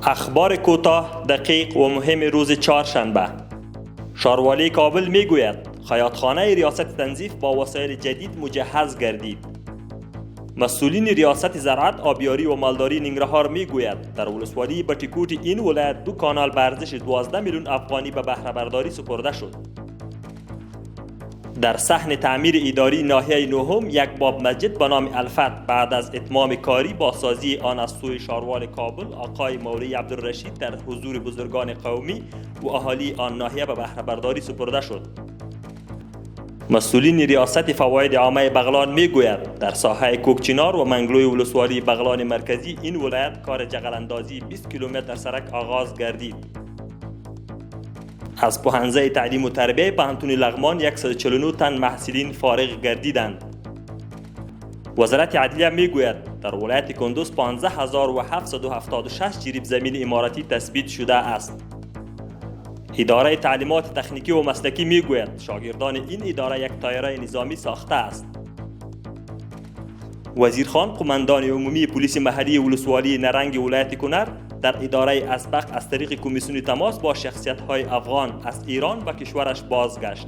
اخبار کوتاه، دقیق و مهم روز چهارشنبه. شاروالی کابل میگوید خیاطخانه ریاست تنظیف با وسایل جدید مجهز گردید. مسئولین ریاست زراعت، آبیاری و مالداری ننگرهار میگوید در ولسوالی بټیکوټ این ولایت 2 کانال به ارزش 12 میلیون افغانی به بهره برداری سپرده شد. در صحن تعمیر اداری ناحیه نهم یک باب مسجد به نام الفت بعد از اتمام کاری با سازی آن از سوی شاروال کابل آقای مولوی عبدالرشید در حضور بزرگان قومی و اهالی آن ناحیه به بهره برداری سپرده شد. مسئولین ریاست فواید عامه بغلان میگوید در ساحه کوکچینار و منگلوی ولسوالی بغلان مرکزی این ولایت کار جغل اندازی 20 کیلومتر سرک آغاز گردید. از پوهنځی تعلیم و تربیه پوهنتون لغمان 149 تن محصلین فارغ گردیدند. وزارت عدلیه میگوید در ولایت کندوز 15776 جریب زمین اماراتی تثبیت شده است. اداره تعلیمات تکنیکی و مسلکی میگوید شاگردان این اداره یک طایره نظامی ساخته است. وزیرخان قماندان عمومی پلیس محلی ولسوالی نرنگ ولایت کنر در اداره اسبق از طریق کمیسیون تماس با شخصیت‌های افغان از ایران به کشورش بازگشت.